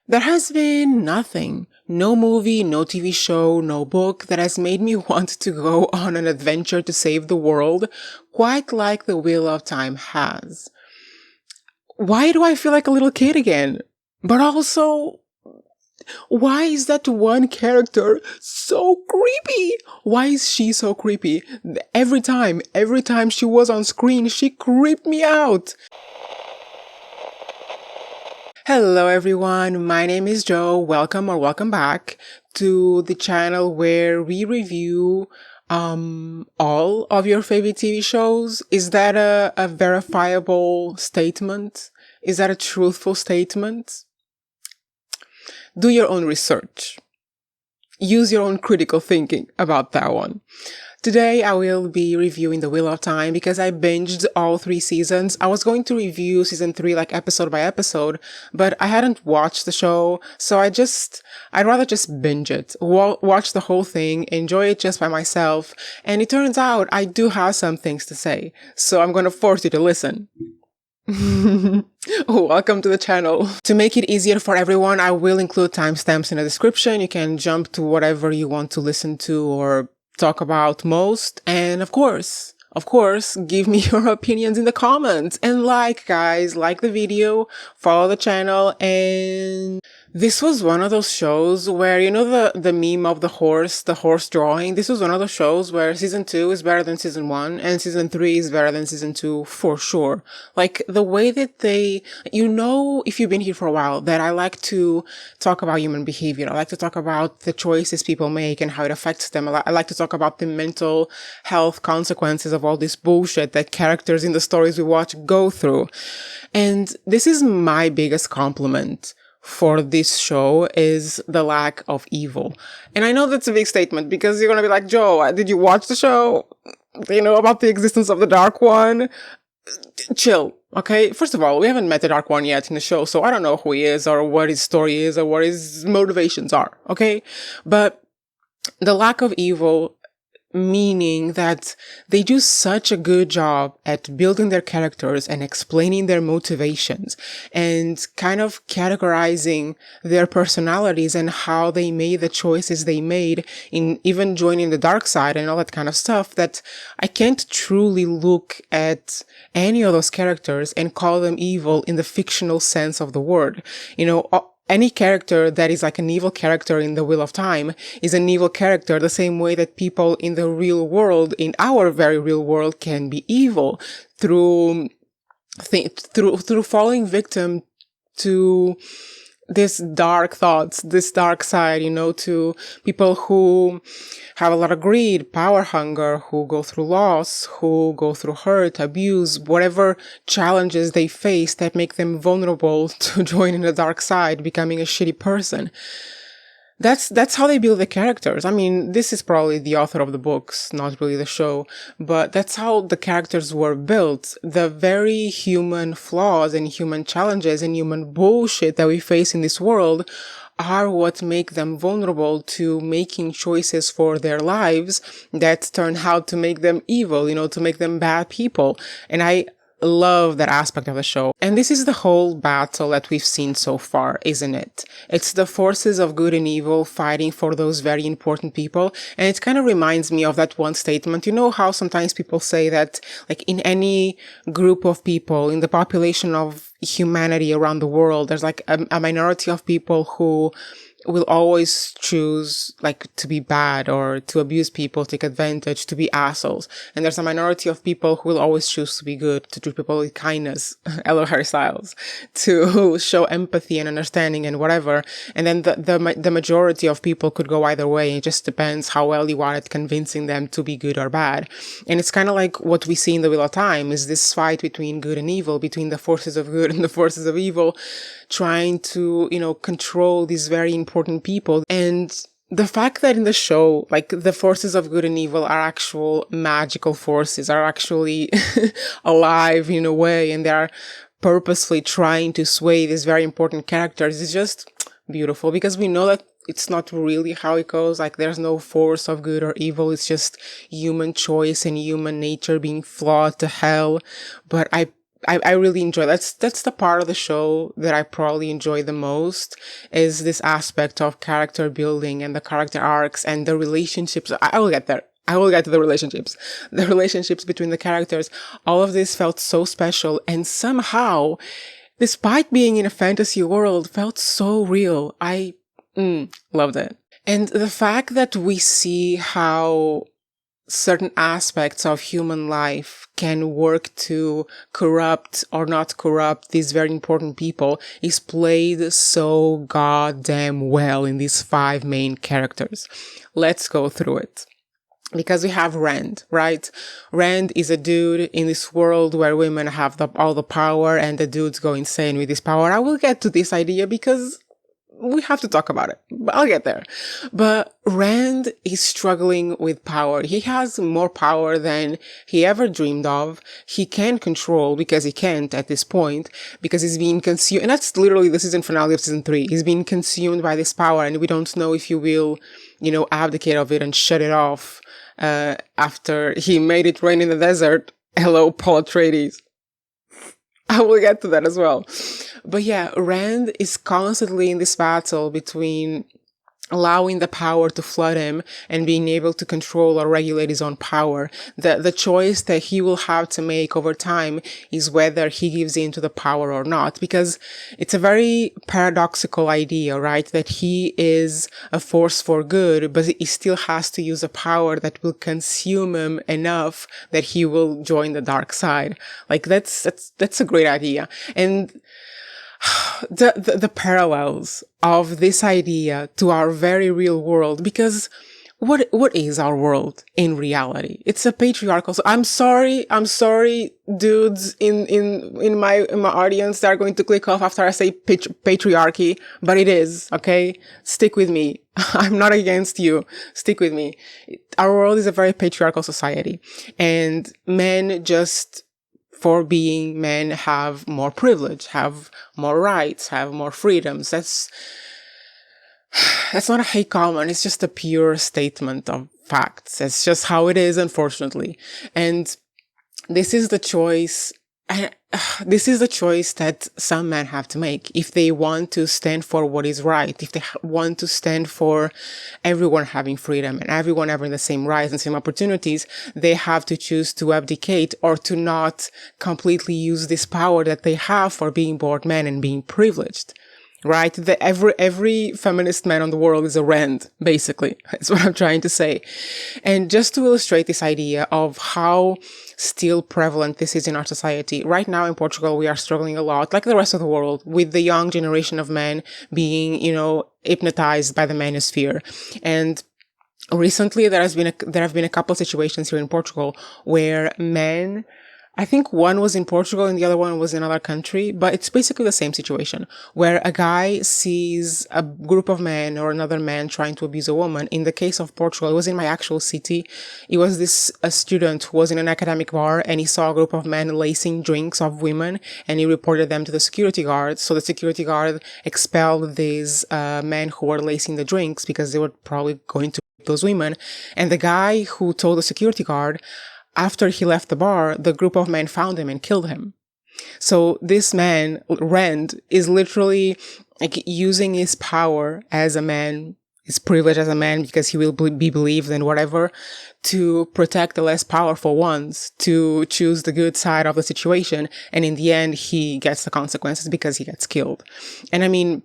There has been nothing, no movie, no TV show, no book that has made me want to go on an adventure to save the world quite like The Wheel of Time has. Why do I feel like a little kid again? But also, why is that one character so creepy? Why is she so creepy? Every time she was on screen, she creeped me out. Hello everyone, my name is Joe. Welcome back to the channel where we review all of your favorite TV shows. Is that a verifiable statement? Is that a truthful statement? Do your own research. Use your own critical thinking about that one. Today I will be reviewing The Wheel of Time because I binged all 3 seasons. I was going to review season 3 like episode by episode, but I hadn't watched the show, so I'd rather just binge it, watch the whole thing, enjoy it just by myself, and it turns out I do have some things to say, so I'm gonna force you to listen. Welcome to the channel. To make it easier for everyone, I will include timestamps in the description. You can jump to whatever you want to listen to or talk about most. And of course, give me your opinions in the comments. And guys, like the video, follow the channel, and this was one of those shows where, you know, the meme of the horse drawing? This was one of those shows where season 2 is better than season 1 and season 3 is better than season 2 for sure. Like the way that they, you know, if you've been here for a while, that I like to talk about human behavior. I like to talk about the choices people make and how it affects them. I like to talk about the mental health consequences of all this bullshit that characters in the stories we watch go through. And this is my biggest compliment for this show, is the lack of evil. And I know that's a big statement because you're gonna be like, Joe, did you watch the show? Do you know about the existence of the Dark One? Chill, okay? First of all, we haven't met the Dark One yet in the show, so I don't know who he is or what his story is or what his motivations are, okay? But the lack of evil, meaning that they do such a good job at building their characters and explaining their motivations and kind of categorizing their personalities and how they made the choices they made in even joining the dark side and all that kind of stuff, that I can't truly look at any of those characters and call them evil in the fictional sense of the word. You know, any character that is like an evil character in The Wheel of Time is an evil character the same way that people in the real world, in our very real world, can be evil through falling victim to this dark thoughts, this dark side, you know, to people who have a lot of greed, power hunger, who go through loss, who go through hurt, abuse, whatever challenges they face that make them vulnerable to joining the dark side, becoming a shitty person. That's how they build the characters. I mean, this is probably the author of the books, not really the show, but that's how the characters were built. The very human flaws and human challenges and human bullshit that we face in this world are what make them vulnerable to making choices for their lives that turn out to make them evil, you know, to make them bad people. And I love that aspect of the show. And this is the whole battle that we've seen so far, isn't it? It's the forces of good and evil fighting for those very important people. And it kind of reminds me of that one statement. You know how sometimes people say that, like, in any group of people, in the population of humanity around the world, there's like a minority of people who will always choose like to be bad or to abuse people, take advantage, to be assholes. And there's a minority of people who will always choose to be good, to treat people with kindness, Ella hairstyles, to show empathy and understanding and whatever. And then the majority of people could go either way. It just depends how well you are at convincing them to be good or bad. And it's kind of like what we see in The Wheel of Time, is this fight between good and evil, between the forces of good and the forces of evil, trying to, you know, control these very important people. And the fact that in the show, like, the forces of good and evil are actual magical forces, are actually alive in a way, and they are purposefully trying to sway these very important characters, is just beautiful, because we know that it's not really how it goes. Like, there's no force of good or evil. It's just human choice and human nature being flawed to hell. But I I really enjoy. That's the part of the show that I probably enjoy the most, is this aspect of character building and the character arcs and the relationships. I will get there. I will get to the relationships. The relationships between the characters. All of this felt so special, and somehow, despite being in a fantasy world, felt so real. I loved it. And the fact that we see how certain aspects of human life can work to corrupt or not corrupt these very important people is played so goddamn well in these 5 main characters. Let's go through it. Because we have Rand, right? Rand is a dude in this world where women have all the power and the dudes go insane with this power. I will get to this idea because we have to talk about it, but I'll get there. But Rand is struggling with power. He has more power than he ever dreamed of. He can't control, because he can't at this point, because he's being consumed. And that's literally the season finale of season 3. He's being consumed by this power, and we don't know if he will, abdicate of it and shut it off after he made it rain in the desert. Hello, Paul Atreides. I will get to that as well. But yeah, Rand is constantly in this battle between allowing the power to flood him and being able to control or regulate his own power. The choice that he will have to make over time is whether he gives in to the power or not, because it's a very paradoxical idea, right? That he is a force for good, but he still has to use a power that will consume him enough that he will join the dark side. Like that's a great idea. And the parallels of this idea to our very real world, because what is our world in reality? It's a patriarchal. So I'm sorry, dudes in my audience that are going to click off after I say patriarchy, but it is, okay? Stick with me. I'm not against you. Stick with me. Our world is a very patriarchal society, and men, just for being men, have more privilege, have more rights, have more freedoms. That's not a hate comment. It's just a pure statement of facts. It's just how it is, unfortunately. And this is the choice. This is the choice that some men have to make if they want to stand for what is right, if they want to stand for everyone having freedom and everyone having the same rights and same opportunities. They have to choose to abdicate or to not completely use this power that they have for being born men and being privileged. Right? Every feminist man on the world is a Rand, basically. That's what I'm trying to say. And just to illustrate this idea of how still prevalent this is in our society, right now in Portugal, we are struggling a lot, like the rest of the world, with the young generation of men being, hypnotized by the manosphere. And recently there have been a couple of situations here in Portugal where men, I think one was in Portugal and the other one was in another country, but it's basically the same situation where a guy sees a group of men or another man trying to abuse a woman. In the case of Portugal, it was in my actual city. It was a student who was in an academic bar and he saw a group of men lacing drinks of women and he reported them to the security guard. So the security guard expelled these men who were lacing the drinks because they were probably going to rape those women. And the guy who told the security guard, after he left the bar, the group of men found him and killed him. So this man, Rand, is literally like using his power as a man, his privilege as a man, because he will be believed and whatever, to protect the less powerful ones, to choose the good side of the situation. And in the end, he gets the consequences because he gets killed. And I mean,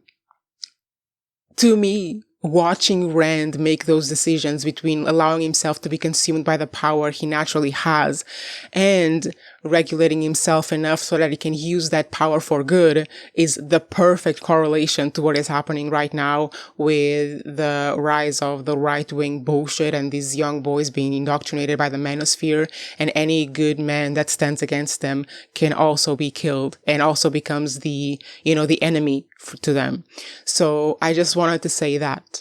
to me, watching Rand make those decisions between allowing himself to be consumed by the power he naturally has and regulating himself enough so that he can use that power for good is the perfect correlation to what is happening right now with the rise of the right-wing bullshit and these young boys being indoctrinated by the manosphere, and any good man that stands against them can also be killed and also becomes the enemy to them. So I just wanted to say that.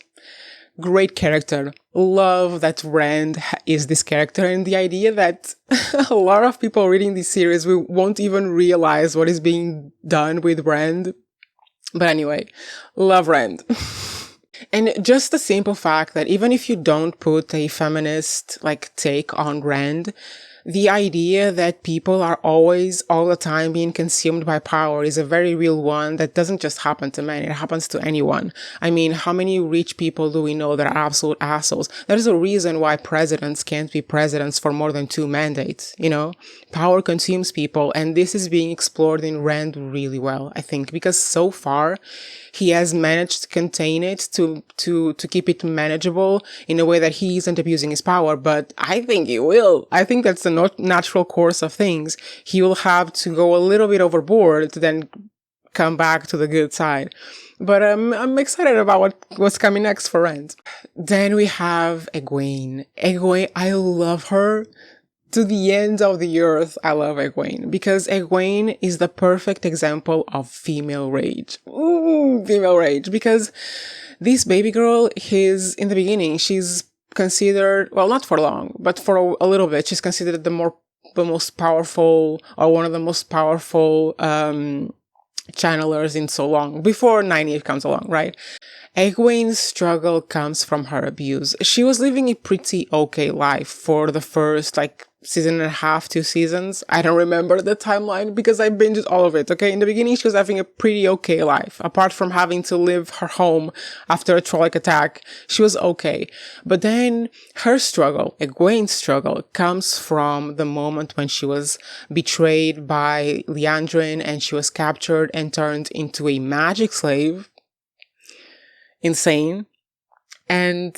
Great character. Love that Rand is this character, and the idea that a lot of people reading this series won't even realize what is being done with Rand. But anyway, love Rand. And just the simple fact that even if you don't put a feminist take on Rand, the idea that people are always, all the time, being consumed by power is a very real one that doesn't just happen to men. It happens to anyone. I mean, how many rich people do we know that are absolute assholes? There's a reason why presidents can't be presidents for more than 2 mandates, you know? Power consumes people, and this is being explored in Rand really well, I think, because so far, he has managed to contain it, to keep it manageable in a way that he isn't abusing his power, but I think he will. I think that's the natural course of things. He will have to go a little bit overboard to then come back to the good side. But I'm excited about what's coming next for Rand. Then we have Egwene. Egwene, I love her. To the end of the earth, I love Egwene, because Egwene is the perfect example of female rage. Ooh, female rage. Because this baby girl, in the beginning, she's considered, well, not for long, but for a little bit, she's considered the most powerful, or one of the most powerful, channelers in so long, before Nynaeve comes along, right? Egwene's struggle comes from her abuse. She was living a pretty okay life for the first, season and a half, 2 seasons. I don't remember the timeline because I binged all of it, okay? In the beginning, she was having a pretty okay life. Apart from having to leave her home after a trolloc attack, she was okay. But then her struggle, Egwene's struggle, comes from the moment when she was betrayed by Liandrin and she was captured and turned into a magic slave. Insane. And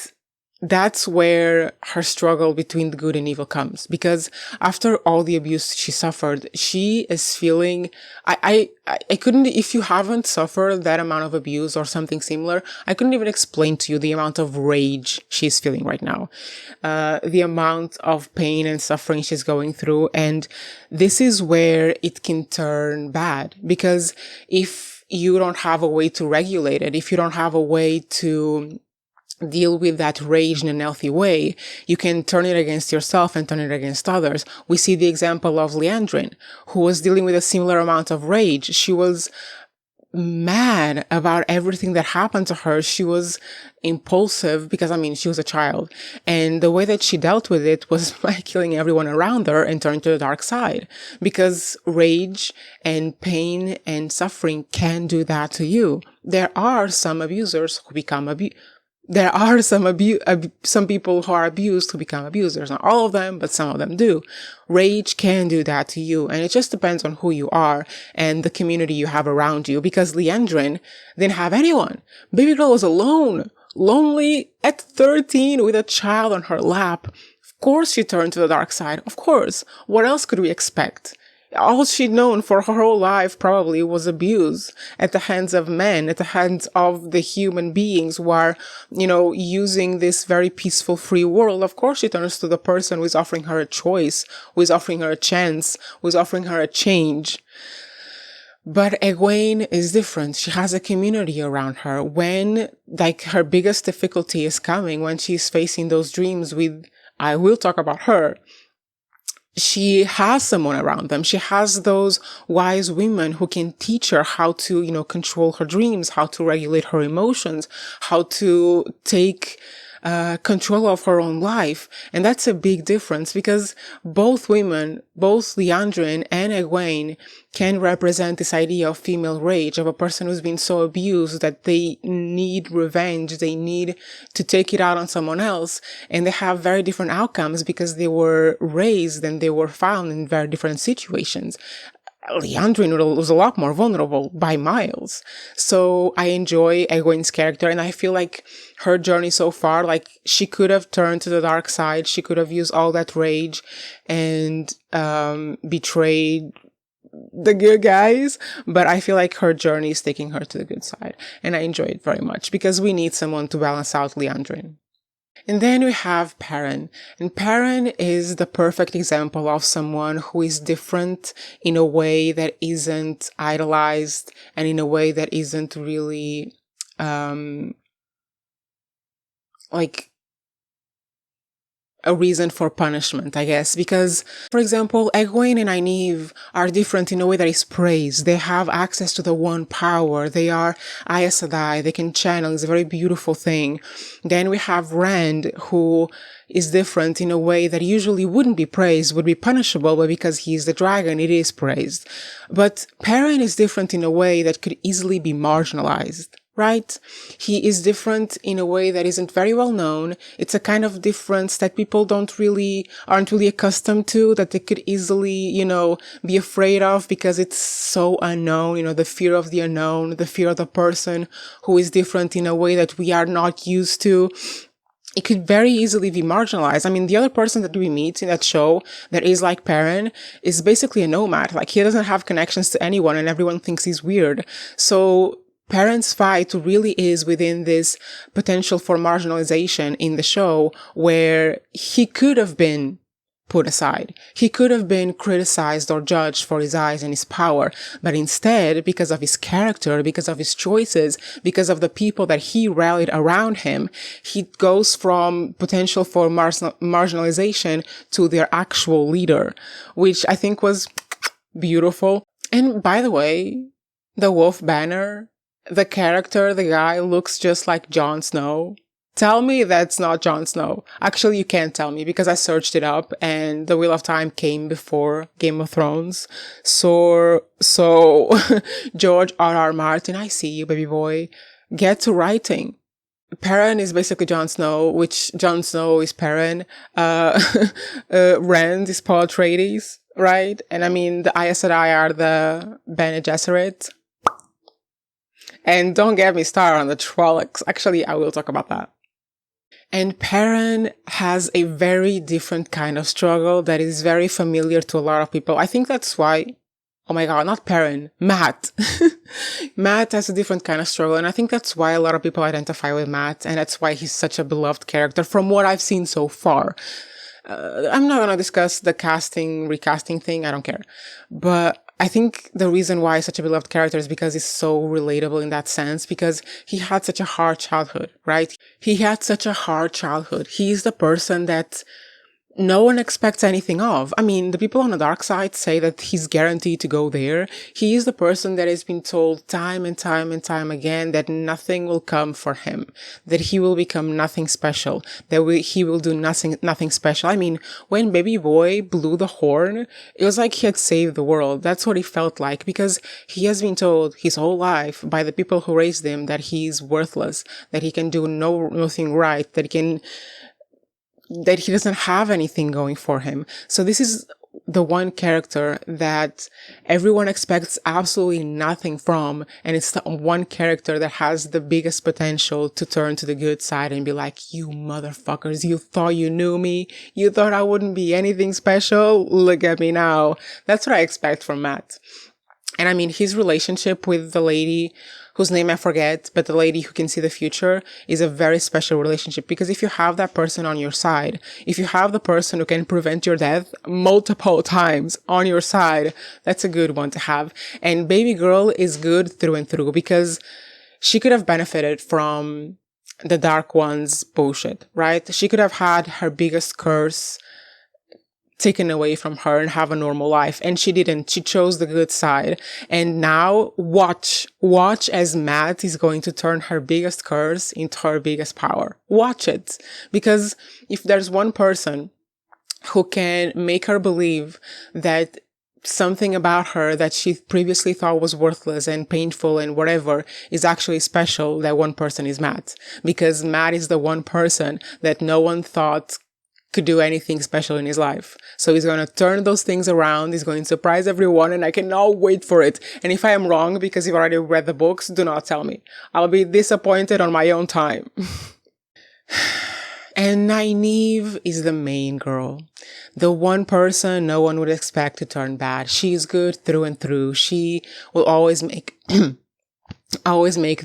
that's where her struggle between the good and evil comes. Because after all the abuse she suffered, she is feeling, I couldn't, if you haven't suffered that amount of abuse or something similar, I couldn't even explain to you the amount of rage she's feeling right now. The amount of pain and suffering she's going through. And this is where it can turn bad. Because if you don't have a way to regulate it, if you don't have a way to deal with that rage in a healthy way, you can turn it against yourself and turn it against others. We see the example of Liandrin, who was dealing with a similar amount of rage. She was mad about everything that happened to her. She was impulsive because, she was a child. And the way that she dealt with it was by killing everyone around her and turning to the dark side. Because rage and pain and suffering can do that to you. There are some abusers who become There are some people who are abused who become abusers. Not all of them, but some of them do. Rage can do that to you, and it just depends on who you are and the community you have around you, because Liandrin didn't have anyone. Baby girl was alone, lonely at 13 with a child on her lap. Of course she turned to the dark side. Of course. What else could we expect? All she'd known for her whole life probably was abuse at the hands of men, at the hands of the human beings who are, using this very peaceful, free world. Of course, she turns to the person who is offering her a choice, who is offering her a chance, who is offering her a change. But Egwene is different. She has a community around her. When, her biggest difficulty is coming, when she's facing those dreams with, I will talk about her, she has someone around them. She has those wise women who can teach her how to, control her dreams, how to regulate her emotions, how to take control of her own life. And that's a big difference, because both women, both Liandrin and Egwene, can represent this idea of female rage, of a person who's been so abused that they need revenge, they need to take it out on someone else, and they have very different outcomes because they were raised and they were found in very different situations. Liandrin was a lot more vulnerable by miles. So I enjoy Egwene's character, and I feel like her journey so far, she could have turned to the dark side. She could have used all that rage and betrayed the good guys, but I feel like her journey is taking her to the good side, and I enjoy it very much because we need someone to balance out Liandrin. And then we have Perrin. And Perrin is the perfect example of someone who is different in a way that isn't idolized and in a way that isn't really, a reason for punishment, I guess, because, for example, Egwene and Nynaeve are different in a way that is praised. They have access to the one power. They are Aes Sedai. They can channel. It's a very beautiful thing. Then we have Rand, who is different in a way that usually wouldn't be praised, would be punishable, but because he's the dragon, it is praised. But Perrin is different in a way that could easily be marginalized. Right? He is different in a way that isn't very well known. It's a kind of difference that people aren't really accustomed to, that they could easily, be afraid of because it's so unknown, the fear of the unknown, the fear of the person who is different in a way that we are not used to. It could very easily be marginalized. I mean, the other person that we meet in that show that is like Perrin is basically a nomad. Like, he doesn't have connections to anyone and everyone thinks he's weird. So Perrin's fight really is within this potential for marginalization in the show, where he could have been put aside. He could have been criticized or judged for his eyes and his power. But instead, because of his character, because of his choices, because of the people that he rallied around him, he goes from potential for marginalization to their actual leader, which I think was beautiful. And by the way, the Wolf Banner, the character, the guy looks just like Jon Snow. Tell me that's not Jon Snow. Actually, you can't tell me because I searched it up and The Wheel of Time came before Game of Thrones. So George R.R. Martin, I see you, baby boy. Get to writing. Perrin is basically Jon Snow, which Jon Snow is Perrin. Rand is Paul Atreides, right? And I mean, the Aes Sedai are the Bene Gesserit. And don't get me started on the Trollocs. Actually, I will talk about that. And Perrin has a very different kind of struggle that is very familiar to a lot of people. I think that's why, oh my god, not Perrin, Matt. Matt has a different kind of struggle. And I think that's why a lot of people identify with Matt. And that's why he's such a beloved character from what I've seen so far. I'm not going to discuss the recasting thing. I don't care. But I think the reason why he's such a beloved character is because he's so relatable in that sense, because he had such a hard childhood, right? He had such a hard childhood. He's the person that no one expects anything of. I mean, the people on the dark side say that he's guaranteed to go there. He is the person that has been told time and time and time again that nothing will come for him, that he will become nothing special, that he will do nothing special. I mean, when Baby Boy blew the horn, it was like he had saved the world. That's what he felt like, because he has been told his whole life by the people who raised him that he's worthless, that he can do nothing right, that he doesn't have anything going for him. So this is the one character that everyone expects absolutely nothing from. And it's the one character that has the biggest potential to turn to the good side and be like, you motherfuckers, you thought you knew me? You thought I wouldn't be anything special? Look at me now. That's what I expect from Matt. And I mean, his relationship with the lady whose name I forget, but the lady who can see the future, is a very special relationship, because if you have that person on your side, if you have the person who can prevent your death multiple times on your side, that's a good one to have. And Baby Girl is good through and through, because she could have benefited from the Dark One's bullshit, right? She could have had her biggest curse taken away from her and have a normal life. And she didn't. She chose the good side. And now watch as Matt is going to turn her biggest curse into her biggest power. Watch it. Because if there's one person who can make her believe that something about her that she previously thought was worthless and painful and whatever is actually special, that one person is Matt. Because Matt is the one person that no one thought could do anything special in his life. So he's going to turn those things around. He's going to surprise everyone, and I cannot wait for it. And if I am wrong because you've already read the books, do not tell me. I'll be disappointed on my own time. And Nynaeve is the main girl. The one person no one would expect to turn bad. She's good through and through. She will always make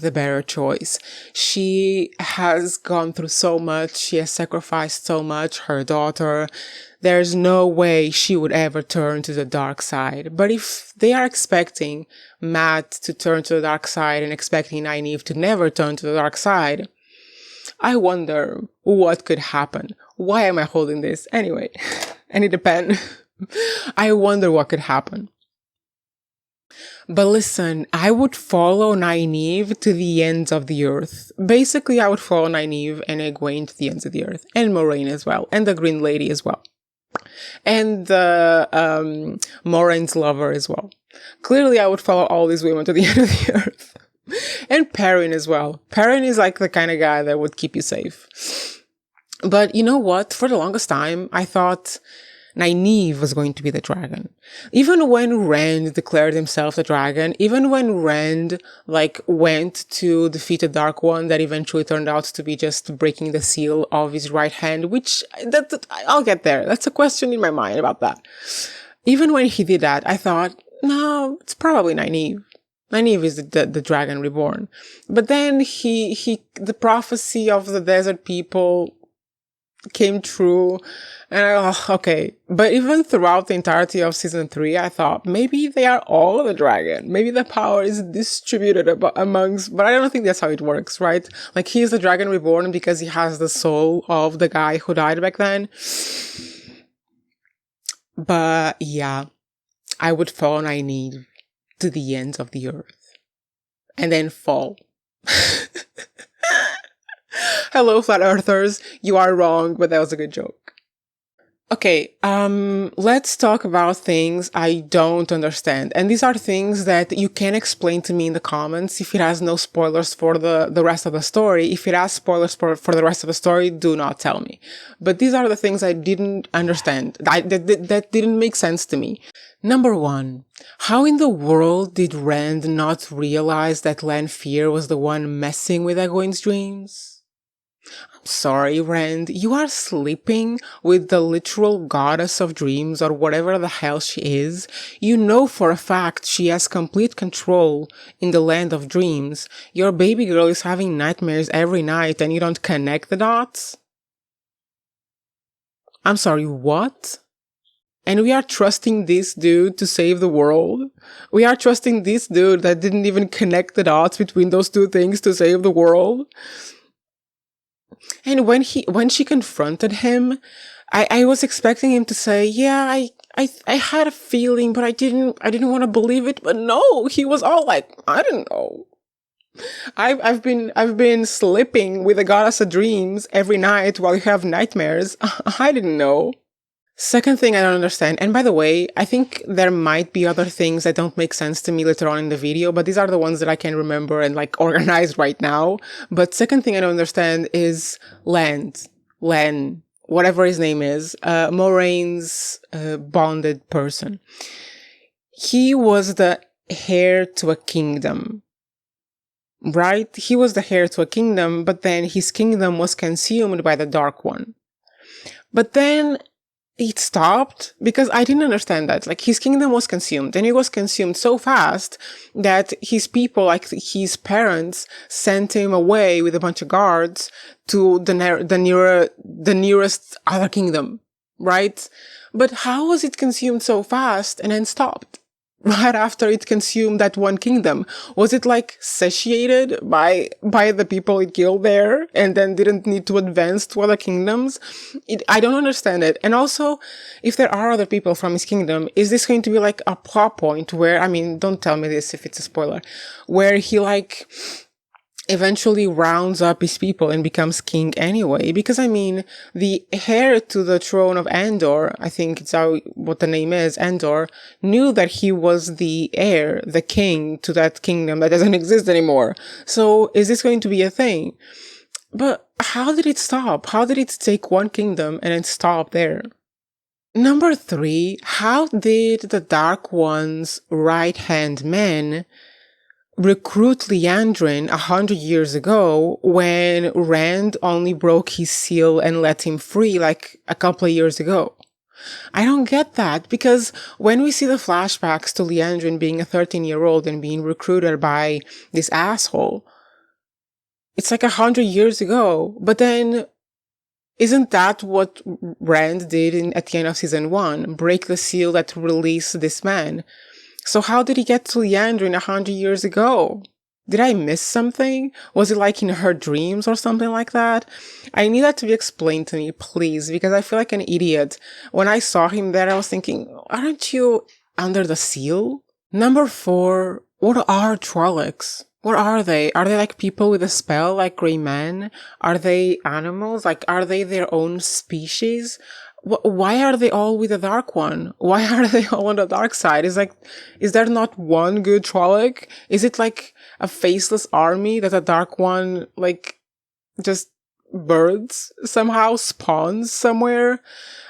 the better choice. She has gone through so much. She has sacrificed so much. Her daughter. There's no way she would ever turn to the dark side. But if they are expecting Matt to turn to the dark side and expecting Nynaeve to never turn to the dark side, I wonder what could happen. Why am I holding this? Anyway, I need a pen. I wonder what could happen. But listen, I would follow Nynaeve to the ends of the earth. Basically, I would follow Nynaeve and Egwene to the ends of the earth. And Moiraine as well. And the Green Lady as well. And the Moraine's lover as well. Clearly, I would follow all these women to the end of the earth. And Perrin as well. Perrin is like the kind of guy that would keep you safe. But you know what? For the longest time, I thought Nynaeve was going to be the dragon. Even when Rand declared himself the dragon, even when Rand went to defeat the Dark One that eventually turned out to be just breaking the seal of his right hand, which I'll get there. That's a question in my mind about that. Even when he did that, I thought, no, it's probably Nynaeve. Nynaeve is the dragon reborn. But then the prophecy of the desert people came true. And okay. But even throughout the entirety of season 3, I thought maybe they are all the dragon. Maybe the power is distributed amongst, but I don't think that's how it works, right? Like, he is the dragon reborn because he has the soul of the guy who died back then. But yeah, I would follow Nynaeve to the ends of the earth and then fall. Hello, flat earthers. You are wrong, but that was a good joke. Okay, let's talk about things I don't understand. And these are things that you can explain to me in the comments if it has no spoilers for the rest of the story. If it has spoilers for the rest of the story, do not tell me. But these are the things I didn't understand, that didn't make sense to me. Number 1, how in the world did Rand not realize that Lanfear was the one messing with Egwene's dreams? Sorry, Rand, you are sleeping with the literal goddess of dreams or whatever the hell she is. You know for a fact she has complete control in the land of dreams. Your baby girl is having nightmares every night and you don't connect the dots? I'm sorry, what? And we are trusting this dude to save the world? We are trusting this dude that didn't even connect the dots between those two things to save the world? And when she confronted him, I was expecting him to say, yeah, I had a feeling, but I didn't want to believe it. But no, he was all like, I don't know. I've been sleeping with the goddess of dreams every night while you have nightmares. I didn't know. Second thing I don't understand, and by the way, I think there might be other things that don't make sense to me later on in the video, but these are the ones that I can remember and organize right now. But second thing I don't understand is Len, whatever his name is, Moraine's bonded person. He was the heir to a kingdom, right? He was the heir to a kingdom, but then his kingdom was consumed by the Dark One. But then it stopped because I didn't understand that. His kingdom was consumed, and it was consumed so fast that his people, his parents, sent him away with a bunch of guards to the nearest other kingdom, right? But how was it consumed so fast and then stopped right after it consumed that one kingdom? Was it satiated by the people it killed there and then didn't need to advance to other kingdoms? I don't understand it. And also, if there are other people from his kingdom, is this going to be a plot point where, don't tell me this if it's a spoiler, where he eventually rounds up his people and becomes king anyway? Because the heir to the throne of Andor, I think it's what the name is, Andor, knew that he was the heir, the king to that kingdom that doesn't exist anymore. So is this going to be a thing? But how did it stop? How did it take one kingdom and then stop there? Number 3, how did the Dark One's right-hand man recruit Liandrin 100 years ago when Rand only broke his seal and let him free a couple of years ago? I don't get that, because when we see the flashbacks to Liandrin being a 13-year-old and being recruited by this asshole, it's 100 years ago. But then, isn't that what Rand did at the end of season 1? Break the seal that released this man. So how did he get to Liandrin 100 years ago? Did I miss something? Was it like in her dreams or something like that? I need that to be explained to me, please, because I feel like an idiot. When I saw him there, I was thinking, aren't you under the seal? Number 4, what are trollocs? What are they? Are they like people with a spell, like gray men? Are they animals? Like, are they their own species? Why are they all with the Dark One? Why are they all on the dark side? Is there not one good Trolloc? Is it like a faceless army that the Dark One, like, just birds somehow spawns somewhere?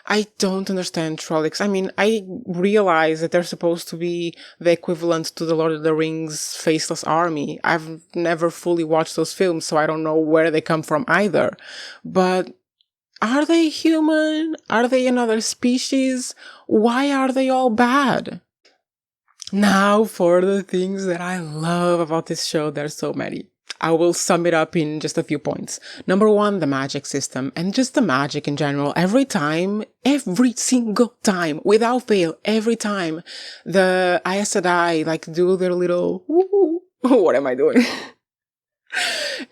I don't understand Trollocs. I mean, I realize that they're supposed to be the equivalent to the Lord of the Rings faceless army. I've never fully watched those films, so I don't know where they come from either. But are they human? Are they another species? Why are they all bad? Now for the things that I love about this show. There's so many. I will sum it up in just a few points. Number 1, the magic system, and just the magic in general. Every single time, without fail, every time the Aes Sedai like do their little what am I doing?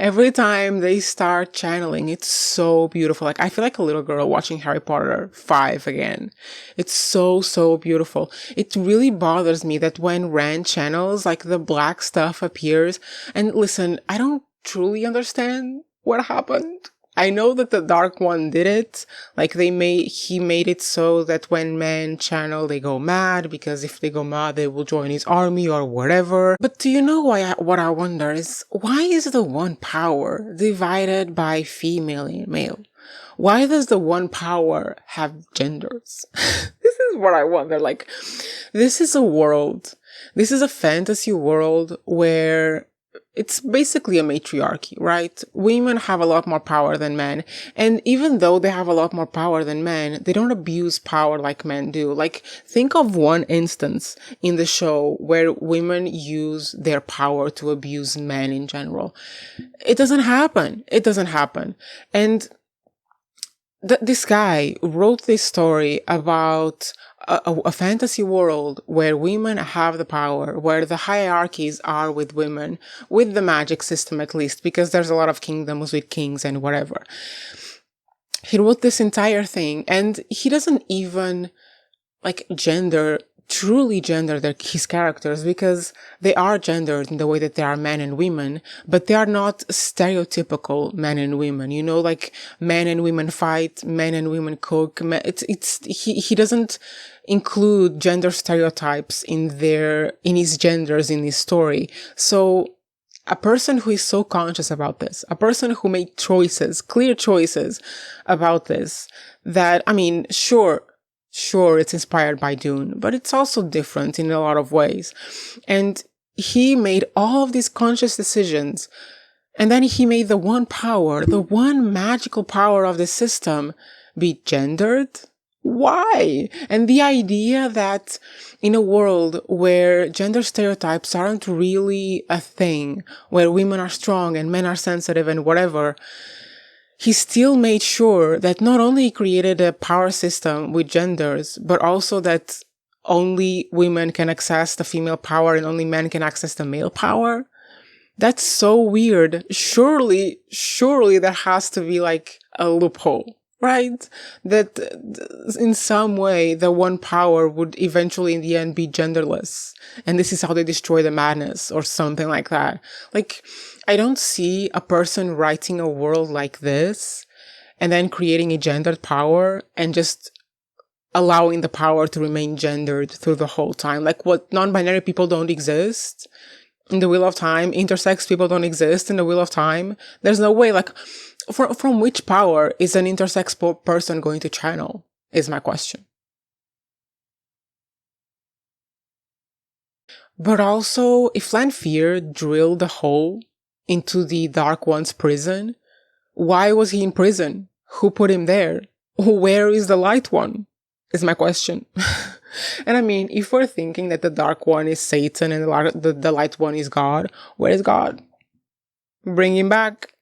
Every time they start channeling, it's so beautiful. Like, I feel like a little girl watching Harry Potter 5 again. It's so, so beautiful. It really bothers me that when Rand channels, like, the black stuff appears. And listen, I don't truly understand what happened. I know that the Dark One did it. Like, he made it so that when men channel, they go mad, because if they go mad, they will join his army or whatever. But do you know what I wonder is, why is the one power divided by female and male? Why does the one power have genders? This is what I wonder. Like, this is a fantasy world where it's basically a matriarchy, right? Women have a lot more power than men. And even though they have a lot more power than men, they don't abuse power like men do. Like, think of one instance in the show where women use their power to abuse men in general. It doesn't happen. And this guy wrote this story about a fantasy world where women have the power, where the hierarchies are with women, with the magic system at least, because there's a lot of kingdoms with kings and whatever. He wrote this entire thing, and he doesn't even like truly gender his characters, because they are gendered in the way that they are men and women, but they are not stereotypical men and women, you know, like men and women fight, men and women cook. He doesn't include gender stereotypes in his genders in his story. So a person who is so conscious about this, a person who made clear choices about this, that, I mean, sure, it's inspired by Dune, but it's also different in a lot of ways. And he made all of these conscious decisions, and then he made the one magical power of the system be gendered. Why? And the idea that in a world where gender stereotypes aren't really a thing, where women are strong and men are sensitive and whatever, he still made sure that not only he created a power system with genders, but also that only women can access the female power and only men can access the male power. That's so weird. Surely there has to be like a loophole, right? That in some way the one power would eventually in the end be genderless. And this is how they destroy the madness or something like that. Like, I don't see a person writing a world like this and then creating a gendered power and just allowing the power to remain gendered through the whole time. Like, what, non-binary people don't exist in the Wheel of Time? Intersex people don't exist in the Wheel of Time? There's no way. Like, from which power is an intersex person going to channel, is my question. But also, if Lanfear drilled a hole into the Dark One's prison, why was he in prison? Who put him there? Where is the Light One? Is my question. And I mean, if we're thinking that the Dark One is Satan and the Light One is God, where is God? Bring him back.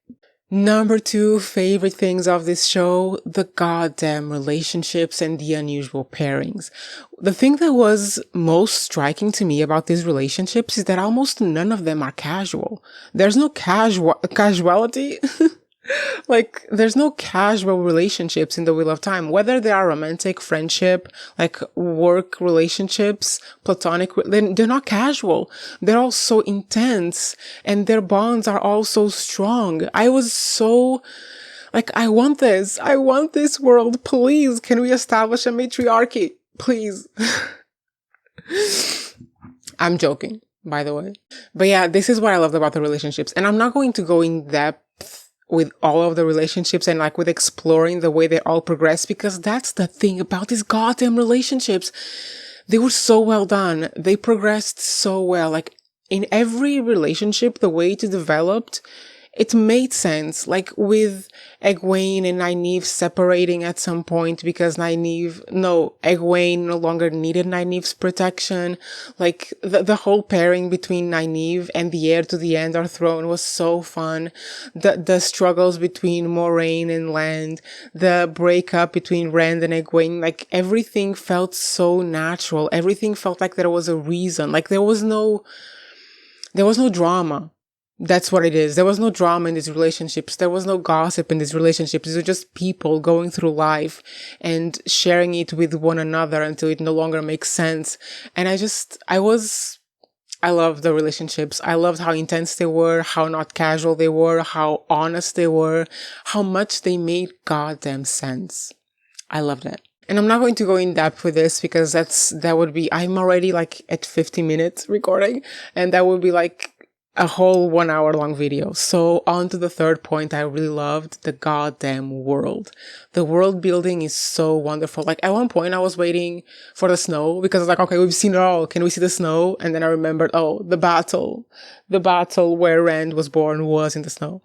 Number 2 favorite things of this show, the goddamn relationships and the unusual pairings. The thing that was most striking to me about these relationships is that almost none of them are casual. There's no casuality. Like, there's no casual relationships in the Wheel of Time, whether they are romantic, friendship, like work relationships, platonic, they're not casual. They're all so intense and their bonds are all so strong. I was so, like, I want this world. Please, can we establish a matriarchy? Please. I'm joking, by the way. But yeah, this is what I loved about the relationships. And I'm not going to go in depth with all of the relationships and like with exploring the way they all progress, because that's the thing about these goddamn relationships. They were so well done. They progressed so well. Like in every relationship, the way it developed, it made sense. Like with Egwene and Nynaeve separating at some point because Egwene no longer needed Nynaeve's protection. Like the whole pairing between Nynaeve and the heir to the Endar throne was so fun. The struggles between Moiraine and Land, the breakup between Rand and Egwene, like everything felt so natural. Everything felt like there was a reason. Like there was no drama. That's what it is. There was no drama in these relationships. There was no gossip in these relationships. These were just people going through life and sharing it with one another until it no longer makes sense. And I loved the relationships. I loved how intense they were, how not casual they were, how honest they were, how much they made goddamn sense. I loved it. And I'm not going to go in depth with this because I'm already like at 50 minutes recording, and that would be like a whole 1 hour long video. So on to the third point I really loved, the goddamn world. The world building is so wonderful. Like at one point I was waiting for the snow because I was like, okay, we've seen it all. Can we see the snow? And then I remembered, the battle where Rand was born was in the snow.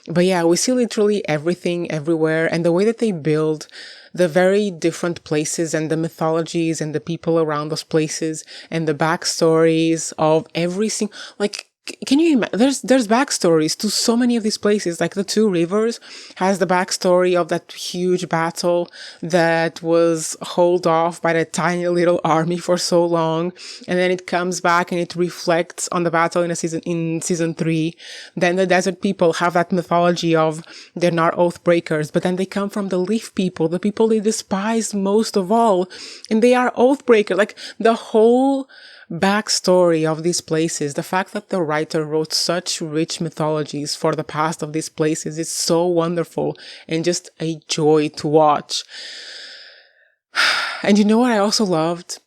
But yeah, we see literally everything everywhere, and the way that they build the very different places and the mythologies and the people around those places and the backstories of every single, like, can you imagine? There's backstories to so many of these places. Like the Two Rivers has the backstory of that huge battle that was held off by that tiny little army for so long, and then it comes back and it reflects on the battle in season 3. Then the desert people have that mythology of they're not oath breakers, but then they come from the Leaf people, the people they despise most of all, and they are oath breakers. Like the whole backstory of these places, the fact that the writer wrote such rich mythologies for the past of these places is so wonderful and just a joy to watch. And you know what I also loved?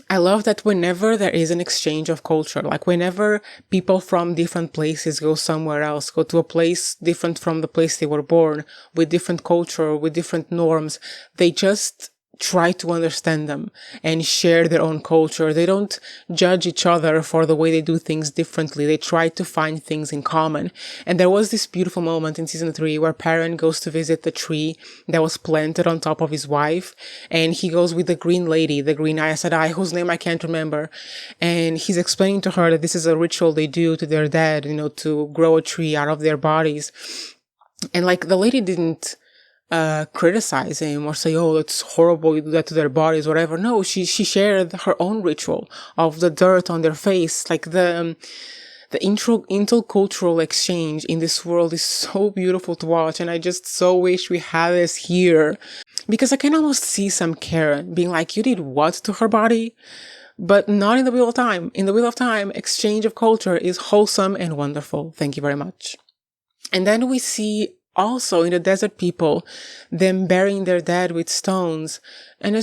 I love that whenever there is an exchange of culture, like whenever people from different places go somewhere else, go to a place different from the place they were born, with different culture, with different norms, they just try to understand them and share their own culture. They don't judge each other for the way they do things differently. They try to find things in common. And there was this beautiful moment in season 3 where Perrin goes to visit the tree that was planted on top of his wife, and he goes with the green lady, the green Aes Sedai, whose name I can't remember, and he's explaining to her that this is a ritual they do to their dead, to grow a tree out of their bodies. And like the lady didn't criticize him or say, oh, it's horrible, you do that to their bodies, whatever. No, she shared her own ritual of the dirt on their face. Like the intercultural exchange in this world is so beautiful to watch, and I just so wish we had this here, because I can almost see some Karen being like, you did what to her body? But not in the Wheel of Time. In the Wheel of Time, exchange of culture is wholesome and wonderful. Thank you very much. And then we see also in the desert people, them burying their dead with stones. And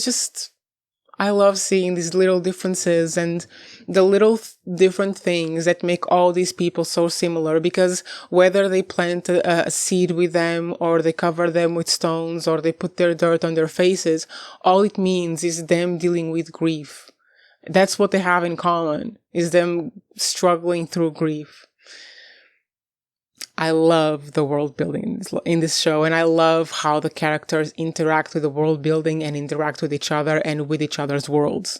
I love seeing these little differences and the little different things that make all these people so similar, because whether they plant a seed with them or they cover them with stones or they put their dirt on their faces, all it means is them dealing with grief. That's what they have in common, is them struggling through grief. I love the world building in this show, and I love how the characters interact with the world building and interact with each other and with each other's worlds.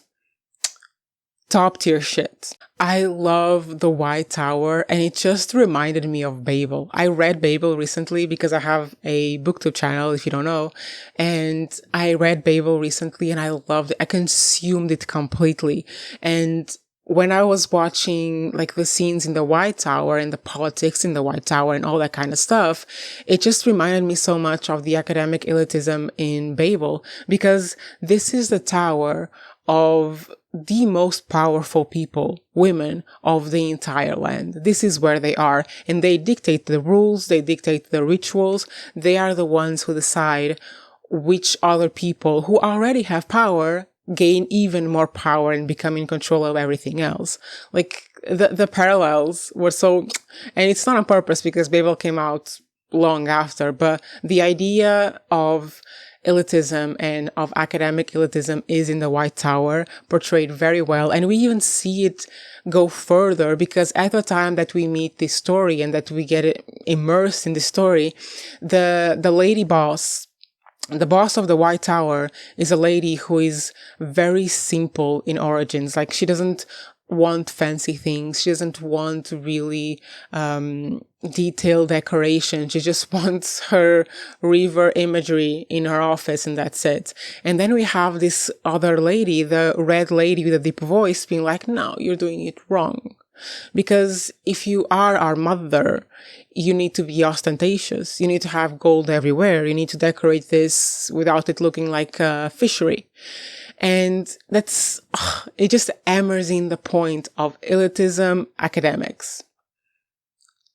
top tier shit. I love the White Tower, and it just reminded me of Babel. I read Babel recently because I have a booktube channel, if you don't know, and I read Babel recently and I loved it. I consumed it completely. And when I was watching like the scenes in the White Tower and the politics in the White Tower and all that kind of stuff, it just reminded me so much of the academic elitism in Babel, because this is the tower of the most powerful people, women of the entire land. This is where they are, and they dictate the rules, they dictate the rituals. They are the ones who decide which other people who already have power gain even more power and become in control of everything else. Like the parallels were so, and it's not on purpose because Babel came out long after, but the idea of elitism and of academic elitism is in the White Tower portrayed very well. And we even see it go further, because at the time that we meet this story and that we get immersed in the story, the lady boss, the boss of the White Tower, is a lady who is very simple in origins. Like, she doesn't want fancy things. She doesn't want really detailed decoration. She just wants her river imagery in her office, and that's it. And then we have this other lady, the red lady with a deep voice, being like, no, you're doing it wrong. Because if you are our mother, you need to be ostentatious. You need to have gold everywhere. You need to decorate this without it looking like a fishery. And that's, it just hammers in the point of elitism academics,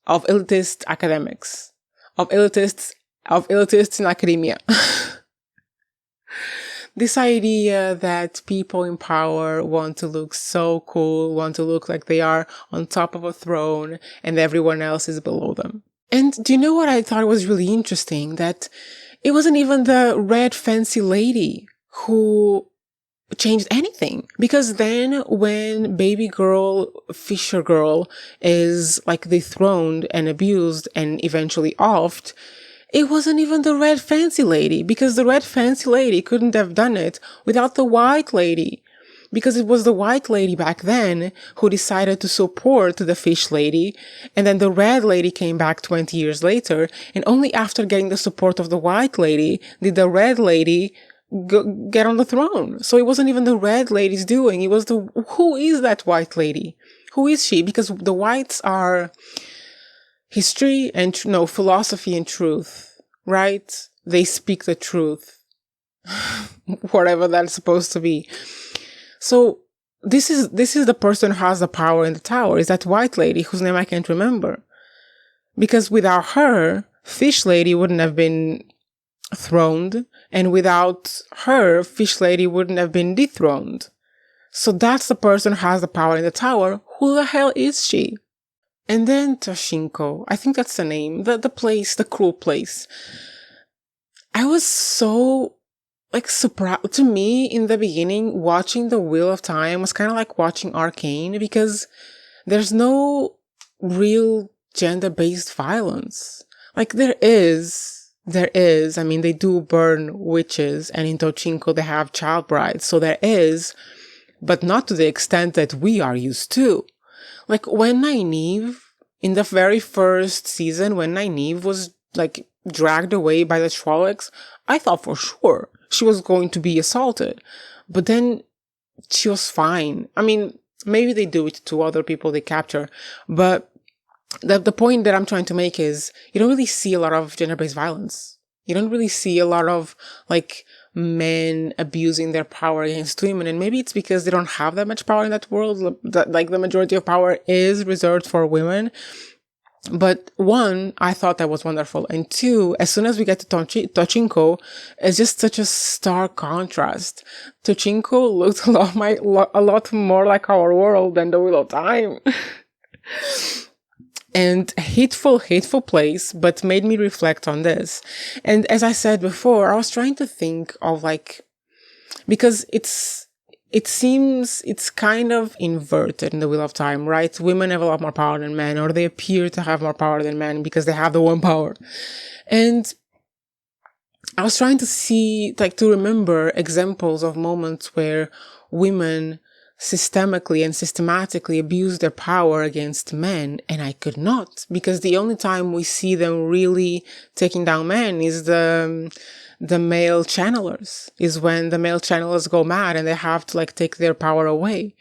of elitist academics, of elitists in academia. This idea that people in power want to look so cool, want to look like they are on top of a throne and everyone else is below them. And do you know what I thought was really interesting? That it wasn't even the red fancy lady who changed anything. Because then when baby girl, fisher girl, is like dethroned and abused and eventually offed, it wasn't even the red fancy lady, because the red fancy lady couldn't have done it without the white lady. Because it was the white lady back then who decided to support the fish lady, and then the red lady came back 20 years later, and only after getting the support of the white lady did the red lady get on the throne. So it wasn't even the red lady's doing. It was who is that white lady? Who is she? Because the whites are history and, philosophy and truth, right? They speak the truth, whatever that's supposed to be. So this is the person who has the power in the tower, is that white lady whose name I can't remember. Because without her, fish lady wouldn't have been throned, and without her, fish lady wouldn't have been dethroned. So that's the person who has the power in the tower. Who the hell is she? And then Toshinko, I think that's the name, the place, the cruel place. I was so, surprised. To me, in the beginning, watching The Wheel of Time was kind of like watching Arcane, because there's no real gender-based violence. There is. I mean, they do burn witches, and in Toshinko they have child brides, so there is, but not to the extent that we are used to. When Nynaeve, in the very first season, when Nynaeve was, dragged away by the trollocs, I thought for sure she was going to be assaulted. But then she was fine. I mean, maybe they do it to other people they capture, but the point that I'm trying to make is you don't really see a lot of gender-based violence. You don't really see a lot of, men abusing their power against women, and maybe it's because they don't have that much power in that world. The majority of power is reserved for women. But one, I thought that was wonderful, and two, as soon as we get to Toshinko, it's just such a stark contrast. Toshinko looked a lot more like our world than the Wheel of Time. And hateful place, but made me reflect on this. And as I said before, I was trying to think of because it seems it's kind of inverted in the Wheel of Time, right? Women have a lot more power than men, or they appear to have more power than men because they have the one power. And I was trying to see, to remember examples of moments where women systemically and systematically abuse their power against men, and I could not, because the only time we see them really taking down men is the male channelers, is when the male channelers go mad and they have to like take their power away.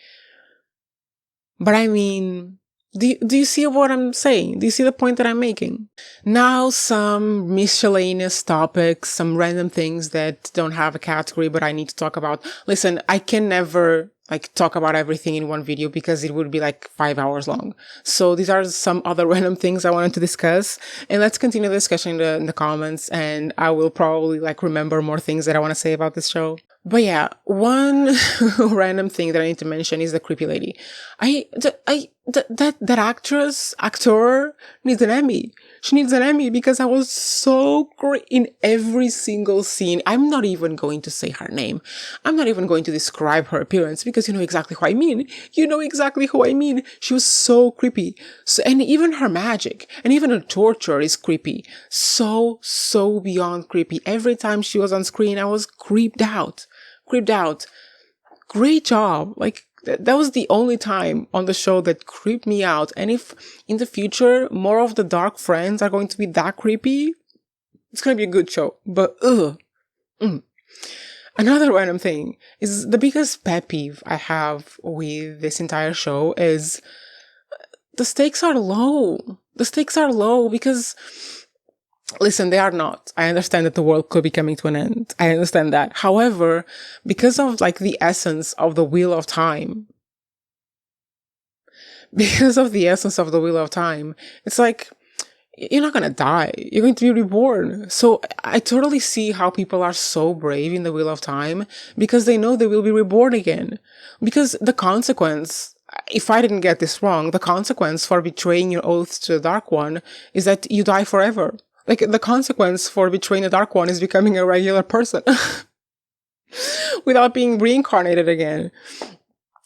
But I mean, do you see what I'm saying? Do you see the point that I'm making? Now, some miscellaneous topics, some random things that don't have a category, but I need to talk about. Listen, I can never like talk about everything in one video because it would be like 5 hours long. So these are some other random things I wanted to discuss, and let's continue the discussion in the comments, and I will probably like remember more things that I want to say about this show. But yeah, one random thing that I need to mention is the creepy lady. That actor needs an Emmy. She needs an Emmy because I was so great in every single scene. I'm not even going to say her name. I'm not even going to describe her appearance because you know exactly who I mean. You know exactly who I mean. She was so creepy. So, and even her magic and even her torture is creepy. So beyond creepy. Every time she was on screen, I was creeped out. Great job. Like, that was the only time on the show that creeped me out. And if in the future more of the dark friends are going to be that creepy, it's going to be a good show. But Another random thing is the biggest pet peeve I have with this entire show is the stakes are low. The stakes are low because, listen, they are not. I understand that the world could be coming to an end. I understand that. However, because of like the essence of the Wheel of Time, it's like, you're not gonna die. You're going to be reborn. So I totally see how people are so brave in the Wheel of Time because they know they will be reborn again. Because the consequence, if I didn't get this wrong, the consequence for betraying your oath to the Dark One is that you die forever. Like, the consequence for betraying the Dark One is becoming a regular person without being reincarnated again.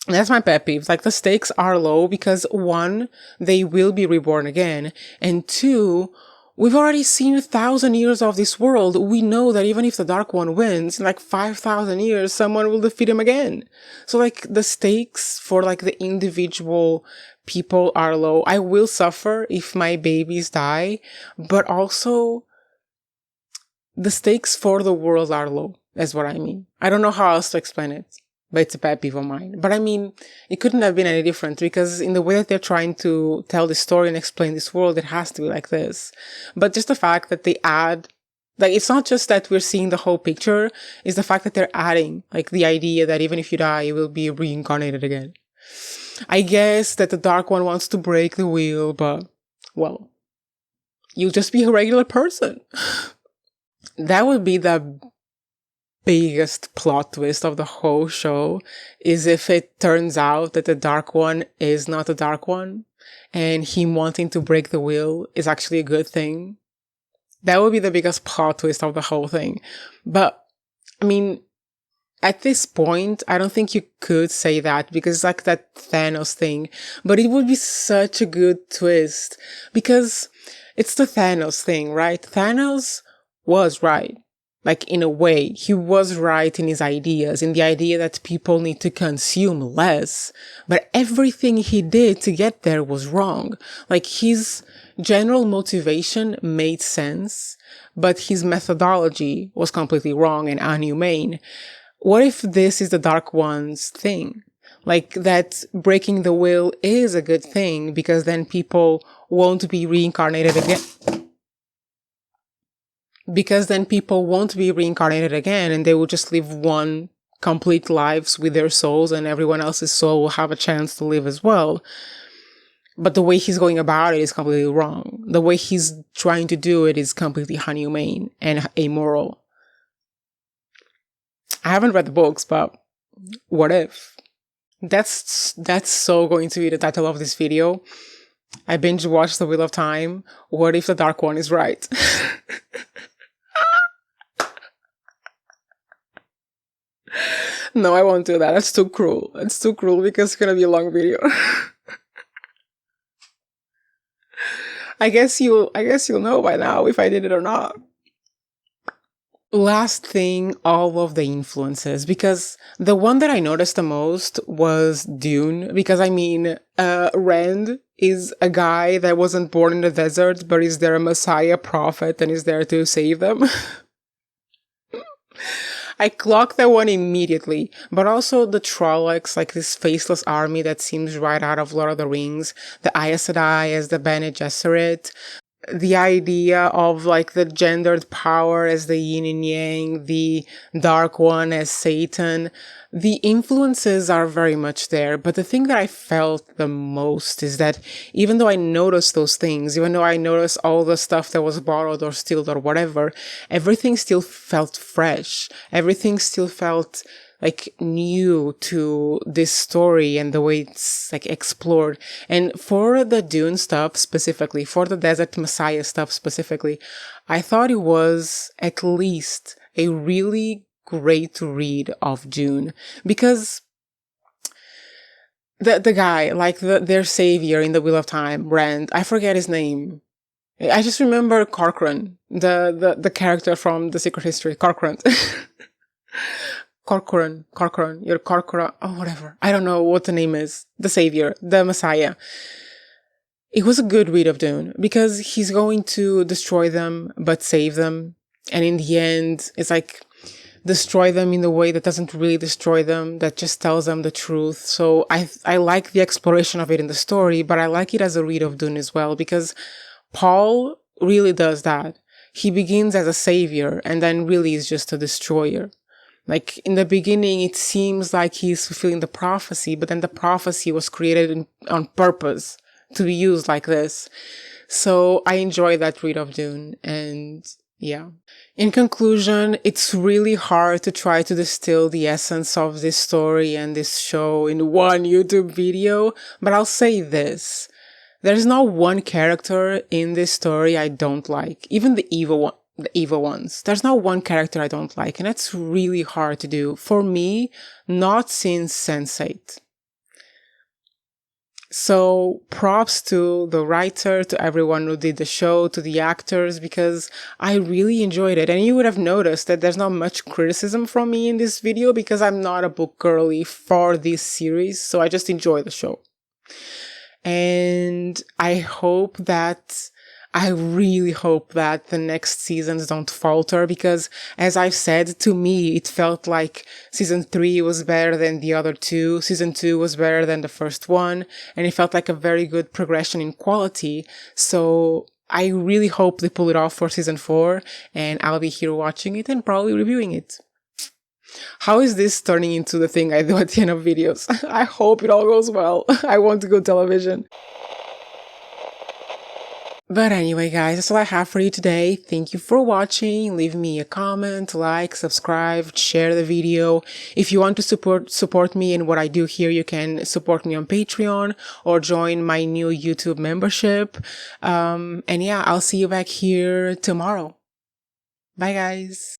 That's my pet peeve. Like, the stakes are low because, one, they will be reborn again, and two, we've already seen 1,000 years of this world. We know that even if the Dark One wins, in like 5,000 years, someone will defeat him again. So, like, the stakes for, like, the individual people are low. I will suffer if my babies die, but also the stakes for the world are low. That's what I mean. I don't know how else to explain it, but it's a pet peeve of mine. But I mean, it couldn't have been any different because in the way that they're trying to tell the story and explain this world, it has to be like this. But just the fact that they add, like, it's not just that we're seeing the whole picture, it's the fact that they're adding, like, the idea that even if you die, you will be reincarnated again. I guess that the Dark One wants to break the wheel, but, well, you'll just be a regular person. That would be the biggest plot twist of the whole show, is if it turns out that the Dark One is not the Dark One and him wanting to break the wheel is actually a good thing. That would be the biggest plot twist of the whole thing. But I mean, at this point, I don't think you could say that because it's like that Thanos thing, but it would be such a good twist because it's the Thanos thing, right? Thanos was right. Like, in a way, he was right in his ideas, in the idea that people need to consume less, but everything he did to get there was wrong. Like, his general motivation made sense, but his methodology was completely wrong and inhumane. What if this is the Dark One's thing? Like, that breaking the will is a good thing because then people won't be reincarnated again. Because then people won't be reincarnated again and they will just live one complete lives with their souls and everyone else's soul will have a chance to live as well. But the way he's going about it is completely wrong. The way he's trying to do it is completely inhumane and amoral. I haven't read the books, but what if? That's so going to be the title of this video. I binge watched The Wheel of Time. What if the Dark One is right? No, I won't do that. That's too cruel. It's too cruel because it's gonna be a long video. I guess you'll know by now if I did it or not. Last thing, all of the influences, because the one that I noticed the most was Dune, because I mean, Rand is a guy that wasn't born in the desert, but is their messiah prophet and is there to save them. I clocked that one immediately, but also the Trollocs, like this faceless army that seems right out of Lord of the Rings, the Aes Sedai as the Bene Gesserit, the idea of like the gendered power as the yin and yang, the dark one as Satan. The influences are very much there, but the thing that I felt the most is that even though I noticed those things, even though I noticed all the stuff that was borrowed or stealed or whatever, everything still felt fresh. Everything still felt like new to this story and the way it's like explored. And for the Dune stuff specifically, for the Desert Messiah stuff specifically, I thought it was at least a really great read of Dune, because the guy, like their savior in the Wheel of Time, Rand, I forget his name. I just remember Corcoran, the character from The Secret History, Corcoran. Corcoran, oh, whatever. I don't know what the name is. The savior, the messiah. It was a good read of Dune because he's going to destroy them, but save them. And in the end, it's like destroy them in a way that doesn't really destroy them, that just tells them the truth. So I like the exploration of it in the story, but I like it as a read of Dune as well, because Paul really does that. He begins as a savior and then really is just a destroyer. Like in the beginning, it seems like he's fulfilling the prophecy, but then the prophecy was created on purpose to be used like this. So I enjoy that read of Dune. And yeah. In conclusion, it's really hard to try to distill the essence of this story and this show in one YouTube video, but I'll say this. There's not one character in this story I don't like, even the evil ones. There's not one character I don't like, and that's really hard to do. For me, not since Sense8. So props to the writer, to everyone who did the show, to the actors, because I really enjoyed it. And you would have noticed that there's not much criticism from me in this video because I'm not a book girly for this series, so I just enjoy the show. And I really hope that the next seasons don't falter, because as I've said, to me, it felt like season 3 was better than the other two. Season 2 was better than the first one. And it felt like a very good progression in quality. So I really hope they pull it off for season 4, and I'll be here watching it and probably reviewing it. How is this turning into the thing I do at the end of videos? I hope it all goes well. I want good television. But anyway, guys, that's all I have for you today. Thank you for watching. Leave me a comment, like, subscribe, share the video. If you want to support me in what I do here, you can support me on Patreon or join my new YouTube membership. And yeah, I'll see you back here tomorrow. Bye, guys.